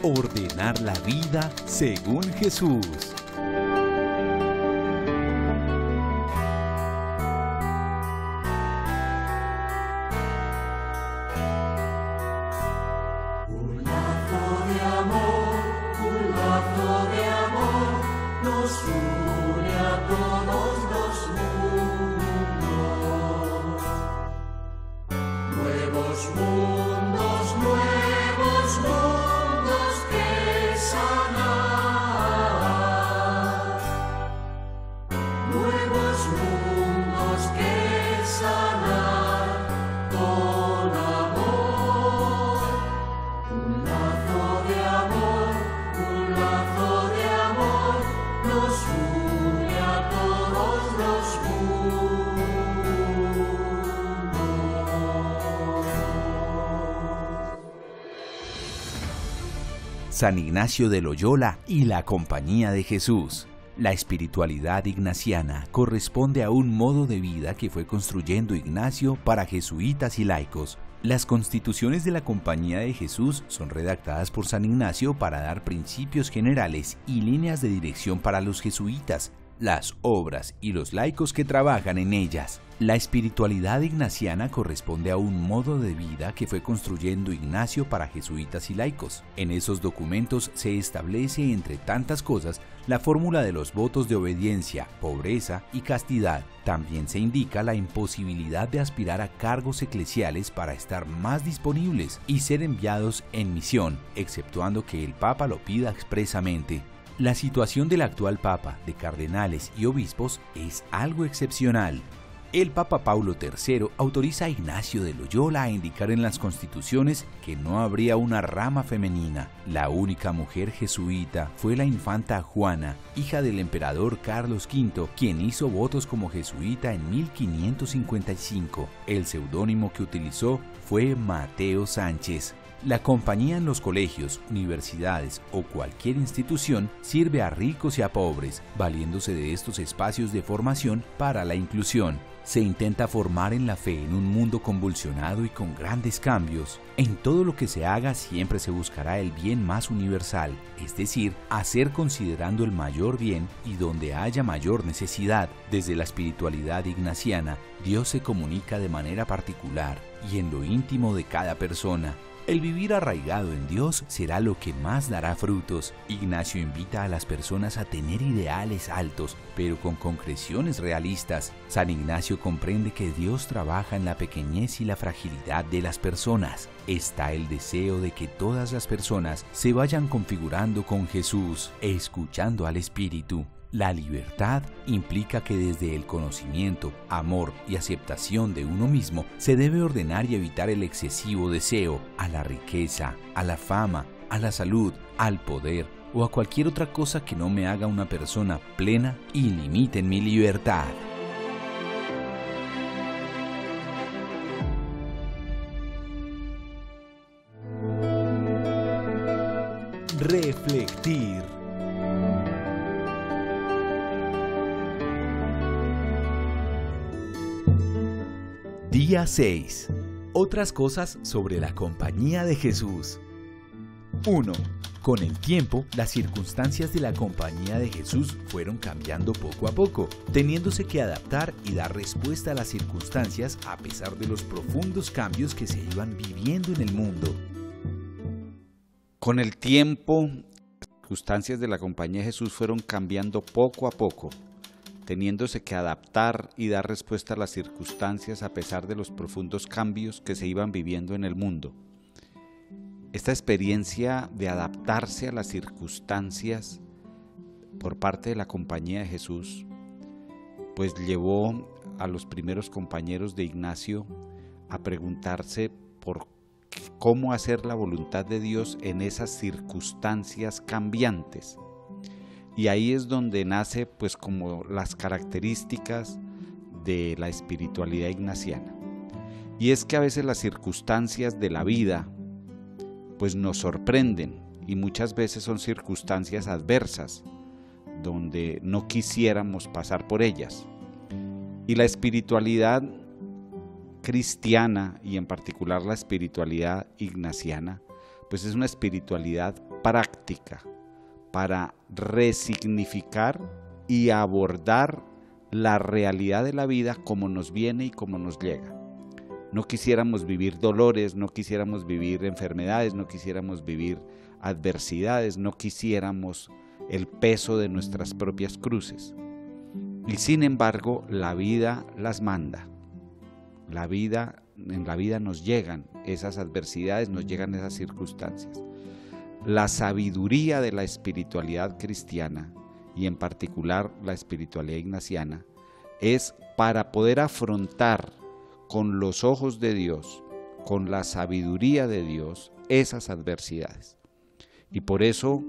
Ordenar la vida según Jesús. San Ignacio de Loyola y la Compañía de Jesús. La espiritualidad ignaciana corresponde a un modo de vida que fue construyendo Ignacio para jesuitas y laicos. Las constituciones de la Compañía de Jesús son redactadas por San Ignacio para dar principios generales y líneas de dirección para los jesuitas, las obras y los laicos que trabajan en ellas. La espiritualidad ignaciana corresponde a un modo de vida que fue construyendo Ignacio para jesuitas y laicos. En esos documentos se establece, entre tantas cosas, la fórmula de los votos de obediencia, pobreza y castidad. También se indica la imposibilidad de aspirar a cargos eclesiales para estar más disponibles y ser enviados en misión, exceptuando que el Papa lo pida expresamente. La situación del actual Papa, de cardenales y obispos, es algo excepcional. El Papa Paulo III autoriza a Ignacio de Loyola a indicar en las constituciones que no habría una rama femenina. La única mujer jesuita fue la infanta Juana, hija del emperador Carlos V, quien hizo votos como jesuita en 1555. El seudónimo que utilizó fue Mateo Sánchez. La compañía en los colegios, universidades o cualquier institución sirve a ricos y a pobres, valiéndose de estos espacios de formación para la inclusión. Se intenta formar en la fe en un mundo convulsionado y con grandes cambios. En todo lo que se haga siempre se buscará el bien más universal, es decir, hacer considerando el mayor bien y donde haya mayor necesidad. Desde la espiritualidad ignaciana, Dios se comunica de manera particular y en lo íntimo de cada persona. El vivir arraigado en Dios será lo que más dará frutos. Ignacio invita a las personas a tener ideales altos, pero con concreciones realistas. San Ignacio comprende que Dios trabaja en la pequeñez y la fragilidad de las personas. Está el deseo de que todas las personas se vayan configurando con Jesús, escuchando al Espíritu. La libertad implica que desde el conocimiento, amor y aceptación de uno mismo se debe ordenar y evitar el excesivo deseo a la riqueza, a la fama, a la salud, al poder o a cualquier otra cosa que no me haga una persona plena y limite mi libertad. Reflectir. Día 6. Otras cosas sobre la Compañía de Jesús. 1. Con el tiempo, las circunstancias de la Compañía de Jesús fueron cambiando poco a poco, teniéndose que adaptar y dar respuesta a las circunstancias a pesar de los profundos cambios que se iban viviendo en el mundo. Con el tiempo, las circunstancias de la Compañía de Jesús fueron cambiando poco a poco, teniéndose que adaptar y dar respuesta a las circunstancias a pesar de los profundos cambios que se iban viviendo en el mundo. Esta experiencia de adaptarse a las circunstancias por parte de la Compañía de Jesús, pues llevó a los primeros compañeros de Ignacio a preguntarse por cómo hacer la voluntad de Dios en esas circunstancias cambiantes. Y ahí es donde nace pues como las características de la espiritualidad ignaciana. Y es que a veces las circunstancias de la vida pues nos sorprenden y muchas veces son circunstancias adversas donde no quisiéramos pasar por ellas. Y la espiritualidad cristiana y en particular la espiritualidad ignaciana pues es una espiritualidad práctica para resignificar y abordar la realidad de la vida como nos viene y como nos llega. No quisiéramos vivir dolores, no quisiéramos vivir enfermedades, no quisiéramos vivir adversidades, no quisiéramos el peso de nuestras propias cruces. Y sin embargo, la vida las manda. En la vida nos llegan esas adversidades, nos llegan esas circunstancias. La sabiduría de la espiritualidad cristiana, y en particular la espiritualidad ignaciana, es para poder afrontar con los ojos de Dios, con la sabiduría de Dios, esas adversidades. Y por eso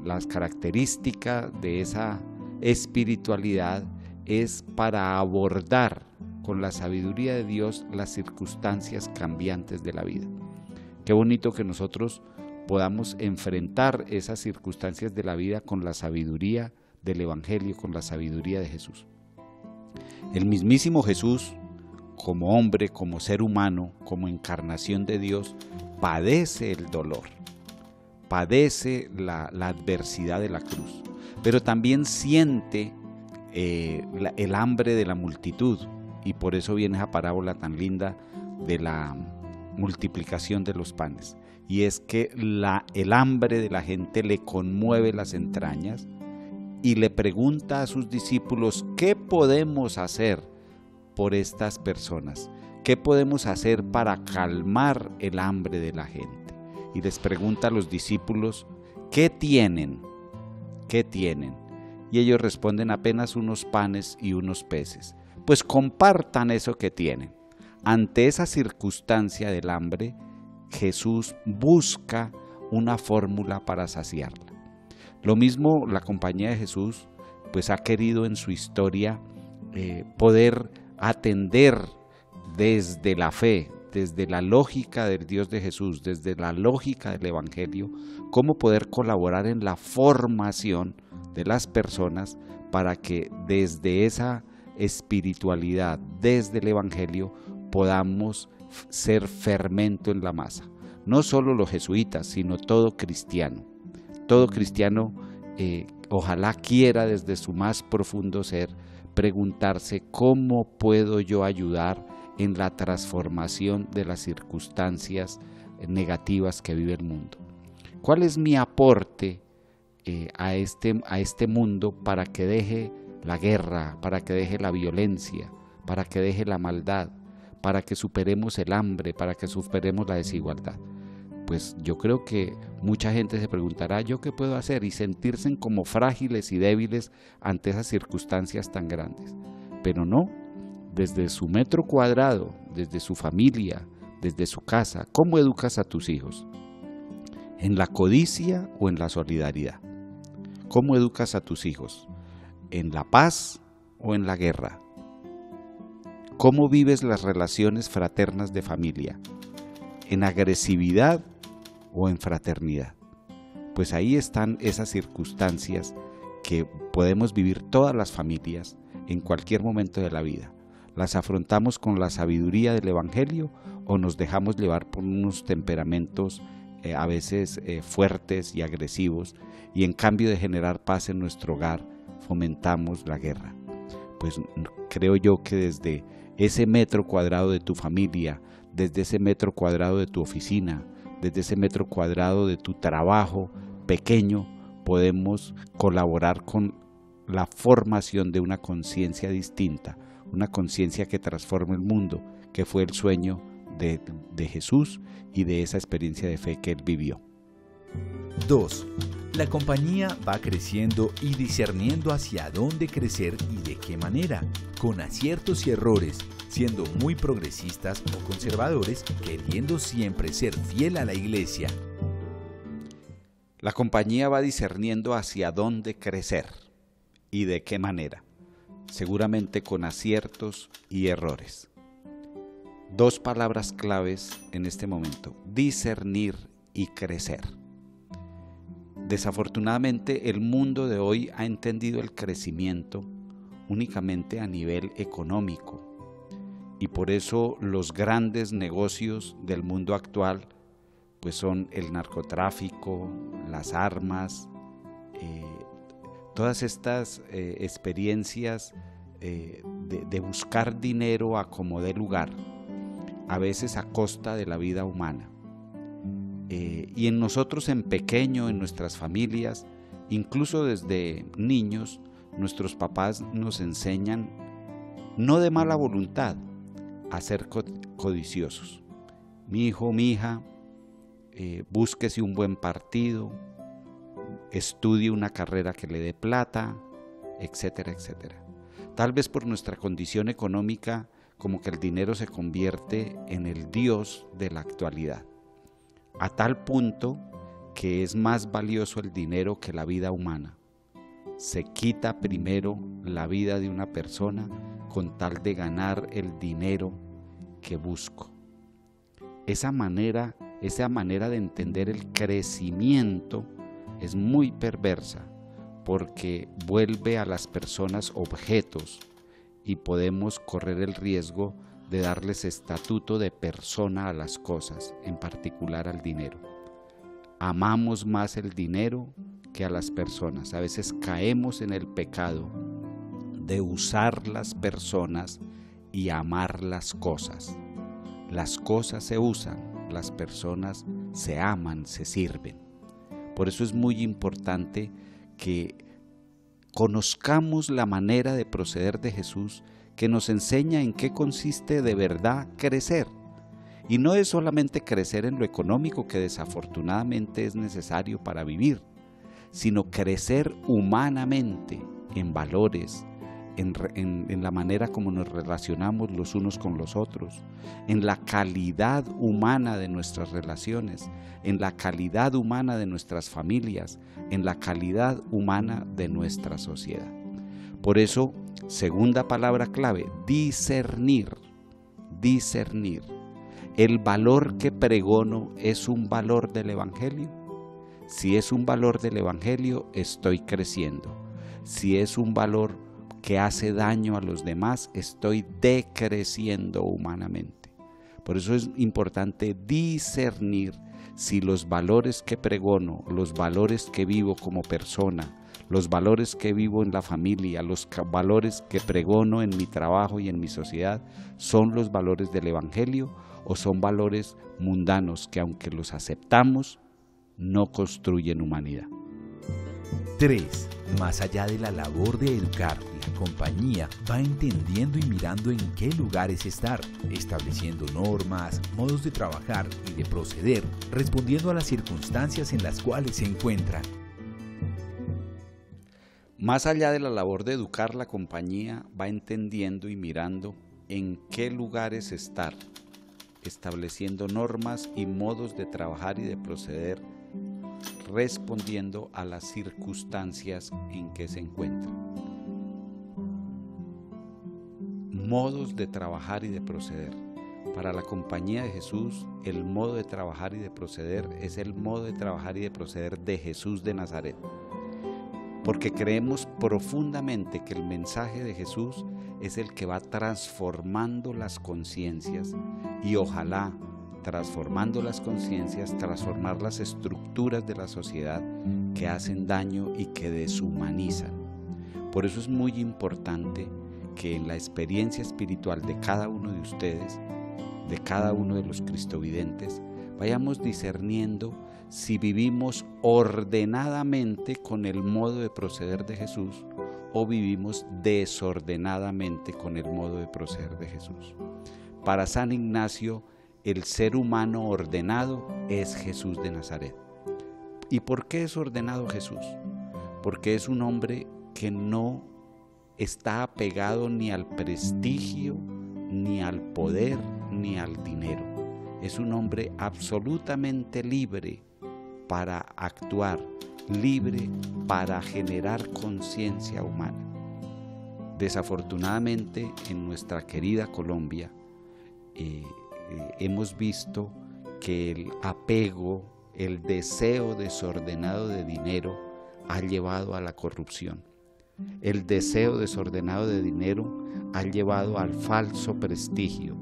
las características de esa espiritualidad es para abordar con la sabiduría de Dios las circunstancias cambiantes de la vida. Qué bonito que nosotros podamos enfrentar esas circunstancias de la vida con la sabiduría del Evangelio, con la sabiduría de Jesús. El mismísimo Jesús, como hombre, como ser humano, como encarnación de Dios, padece el dolor, padece la adversidad de la cruz, pero también siente el hambre de la multitud, y por eso viene esa parábola tan linda de la multiplicación de los panes. Y es que el hambre de la gente le conmueve las entrañas y le pregunta a sus discípulos: ¿qué podemos hacer por estas personas? ¿Qué podemos hacer para calmar el hambre de la gente? Y les pregunta a los discípulos: ¿qué tienen? ¿Qué tienen? Y ellos responden: apenas unos panes y unos peces. Pues compartan eso que tienen. Ante esa circunstancia del hambre, Jesús busca una fórmula para saciarla. Lo mismo la Compañía de Jesús pues ha querido en su historia poder atender desde la fe, desde la lógica del Dios de Jesús, desde la lógica del Evangelio, cómo poder colaborar en la formación de las personas para que desde esa espiritualidad, desde el Evangelio, podamos ser fermento en la masa. No solo los jesuitas, sino todo cristiano. Todo cristiano ojalá quiera desde su más profundo ser preguntarse: ¿cómo puedo yo ayudar en la transformación de las circunstancias negativas que vive el mundo? ¿Cuál es mi aporte a este mundo para que deje la guerra, para que deje la violencia, para que deje la maldad, para que superemos el hambre, para que superemos la desigualdad? Pues yo creo que mucha gente se preguntará: ¿yo qué puedo hacer? Y sentirse como frágiles y débiles ante esas circunstancias tan grandes. Pero no, desde su metro cuadrado, desde su familia, desde su casa, ¿cómo educas a tus hijos? ¿En la codicia o en la solidaridad? ¿Cómo educas a tus hijos? ¿En la paz o en la guerra? ¿Cómo vives las relaciones fraternas de familia? ¿En agresividad o en fraternidad? Pues ahí están esas circunstancias que podemos vivir todas las familias en cualquier momento de la vida. ¿Las afrontamos con la sabiduría del Evangelio o nos dejamos llevar por unos temperamentos a veces fuertes y agresivos, y en cambio de generar paz en nuestro hogar fomentamos la guerra? Pues creo yo que desde ese metro cuadrado de tu familia, desde ese metro cuadrado de tu oficina, desde ese metro cuadrado de tu trabajo pequeño, podemos colaborar con la formación de una conciencia distinta, una conciencia que transforme el mundo, que fue el sueño de Jesús y de esa experiencia de fe que él vivió. 2. La compañía va creciendo y discerniendo hacia dónde crecer y de qué manera, con aciertos y errores, siendo muy progresistas o conservadores, queriendo siempre ser fiel a la Iglesia. La compañía va discerniendo hacia dónde crecer y de qué manera, seguramente con aciertos y errores. 2 palabras claves en este momento: discernir y crecer. Desafortunadamente, el mundo de hoy ha entendido el crecimiento únicamente a nivel económico, y por eso los grandes negocios del mundo actual pues son el narcotráfico, las armas, todas estas experiencias de buscar dinero a como dé lugar, a veces a costa de la vida humana. Y en nosotros en pequeño, en nuestras familias, incluso desde niños, nuestros papás nos enseñan, no de mala voluntad, a ser codiciosos. Mi hijo, mi hija, búsquese un buen partido, estudie una carrera que le dé plata, etcétera, etcétera. Tal vez por nuestra condición económica, como que el dinero se convierte en el Dios de la actualidad, a tal punto que es más valioso el dinero que la vida humana. Se quita primero la vida de una persona con tal de ganar el dinero que busco. Esa manera de entender el crecimiento es muy perversa, porque vuelve a las personas objetos y podemos correr el riesgo de darles estatuto de persona a las cosas, en particular al dinero. Amamos más el dinero que a las personas. A veces caemos en el pecado de usar las personas y amar las cosas. Las cosas se usan, las personas se aman, se sirven. Por eso es muy importante que conozcamos la manera de proceder de Jesús, que nos enseña en qué consiste de verdad crecer. Y no es solamente crecer en lo económico, que desafortunadamente es necesario para vivir, sino crecer humanamente en valores, en la manera como nos relacionamos los unos con los otros, en la calidad humana de nuestras relaciones, en la calidad humana de nuestras familias, en la calidad humana de nuestra sociedad. Por eso, segunda palabra clave, discernir. Discernir. ¿El valor que pregono es un valor del Evangelio? Si es un valor del Evangelio, estoy creciendo. Si es un valor que hace daño a los demás, estoy decreciendo humanamente. Por eso es importante discernir si los valores que pregono, los valores que vivo como persona, los valores que vivo en la familia, los valores que pregono en mi trabajo y en mi sociedad, son los valores del Evangelio o son valores mundanos que, aunque los aceptamos, no construyen humanidad. 3. Más allá de la labor de educar, la compañía va entendiendo y mirando en qué lugares estar, estableciendo normas, modos de trabajar y de proceder, respondiendo a las circunstancias en las cuales se encuentran. Más allá de la labor de educar, la compañía va entendiendo y mirando en qué lugares estar, estableciendo normas y modos de trabajar y de proceder, respondiendo a las circunstancias en que se encuentran. Modos de trabajar y de proceder. Para la compañía de Jesús, el modo de trabajar y de proceder es el modo de trabajar y de proceder de Jesús de Nazaret. Porque creemos profundamente que el mensaje de Jesús es el que va transformando las conciencias y ojalá, transformando las conciencias, transformar las estructuras de la sociedad que hacen daño y que deshumanizan. Por eso es muy importante que en la experiencia espiritual de cada uno de ustedes, de cada uno de los cristovidentes, vayamos discerniendo si vivimos ordenadamente con el modo de proceder de Jesús o vivimos desordenadamente con el modo de proceder de Jesús. Para San Ignacio, el ser humano ordenado es Jesús de Nazaret. ¿Y por qué es ordenado Jesús? Porque es un hombre que no está apegado ni al prestigio, ni al poder, ni al dinero. Es un hombre absolutamente libre para actuar, libre para generar conciencia humana. Desafortunadamente, en nuestra querida Colombia, hemos visto que el apego, el deseo desordenado de dinero ha llevado a la corrupción. El deseo desordenado de dinero ha llevado al falso prestigio.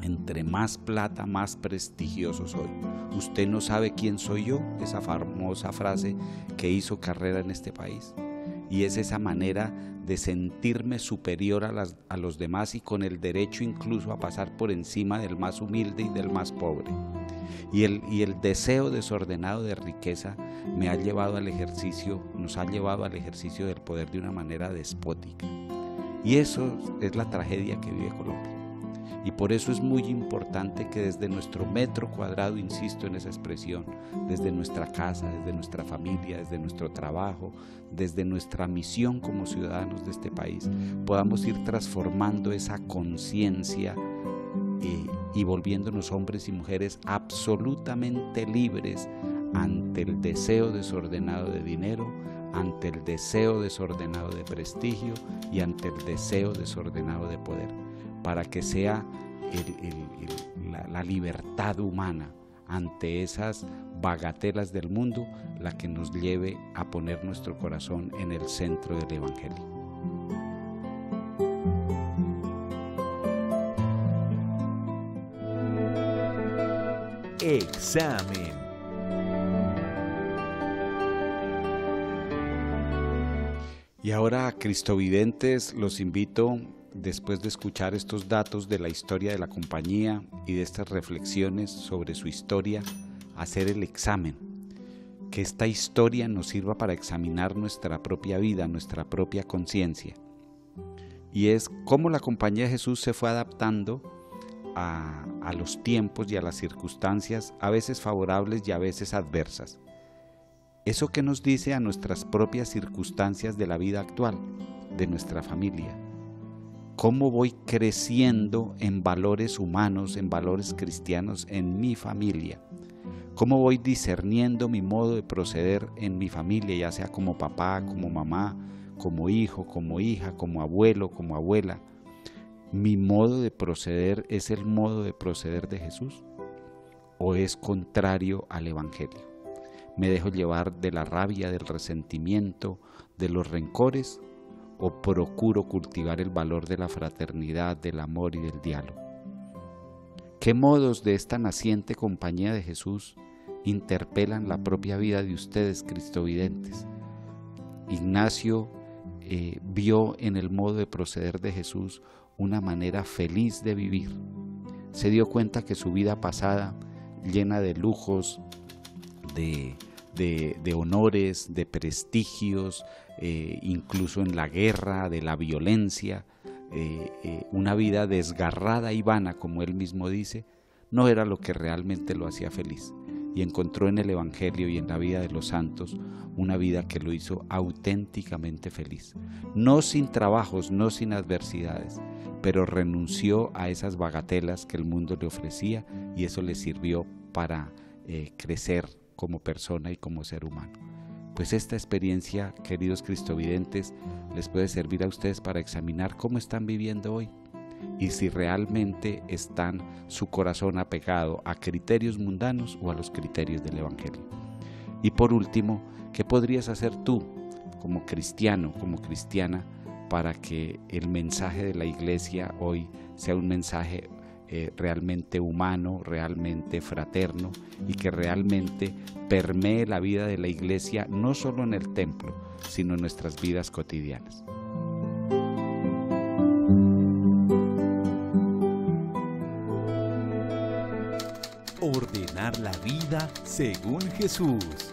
Entre más plata, más prestigioso soy. Usted no sabe quién soy yo, esa famosa frase que hizo carrera en este país. Y es esa manera de sentirme superior a los demás y con el derecho incluso a pasar por encima del más humilde y del más pobre. Y el deseo desordenado de riqueza nos ha llevado al ejercicio del poder de una manera despótica. Y eso es la tragedia que vive Colombia. Y por eso es muy importante que desde nuestro metro cuadrado, insisto en esa expresión, desde nuestra casa, desde nuestra familia, desde nuestro trabajo, desde nuestra misión como ciudadanos de este país, podamos ir transformando esa conciencia y volviéndonos hombres y mujeres absolutamente libres ante el deseo desordenado de dinero, ante el deseo desordenado de prestigio y ante el deseo desordenado de poder, para que sea la libertad humana ante esas bagatelas del mundo la que nos lleve a poner nuestro corazón en el centro del Evangelio. Examen. Y ahora, cristovidentes, los invito, después de escuchar estos datos de la historia de la compañía y de estas reflexiones sobre su historia, a hacer el examen. Que esta historia nos sirva para examinar nuestra propia vida, nuestra propia conciencia. Y es cómo la compañía de Jesús se fue adaptando a los tiempos y a las circunstancias, a veces favorables y a veces adversas. ¿Eso qué nos dice a nuestras propias circunstancias de la vida actual, de nuestra familia? ¿Cómo voy creciendo en valores humanos, en valores cristianos en mi familia? ¿Cómo voy discerniendo mi modo de proceder en mi familia, ya sea como papá, como mamá, como hijo, como hija, como abuelo, como abuela? ¿Mi modo de proceder es el modo de proceder de Jesús? ¿O es contrario al Evangelio? ¿Me dejo llevar de la rabia, del resentimiento, de los rencores? ¿O procuro cultivar el valor de la fraternidad, del amor y del diálogo? ¿Qué modos de esta naciente compañía de Jesús interpelan la propia vida de ustedes, cristovidentes? Ignacio vio en el modo de proceder de Jesús una manera feliz de vivir. Se dio cuenta que su vida pasada, llena de lujos, de honores, de prestigios, incluso en la guerra, de la violencia, una vida desgarrada y vana, como él mismo dice, no era lo que realmente lo hacía feliz. Y encontró en el Evangelio y en la vida de los santos una vida que lo hizo auténticamente feliz. No sin trabajos, no sin adversidades, pero renunció a esas bagatelas que el mundo le ofrecía y eso le sirvió para crecer como persona y como ser humano. Pues esta experiencia, queridos cristovidentes, les puede servir a ustedes para examinar cómo están viviendo hoy y si realmente están su corazón apegado a criterios mundanos o a los criterios del Evangelio. Y por último, ¿qué podrías hacer tú como cristiano, como cristiana, para que el mensaje de la Iglesia hoy sea un mensaje realmente humano, realmente fraterno y que realmente permee la vida de la Iglesia no solo en el templo, sino en nuestras vidas cotidianas? Ordenar la vida según Jesús.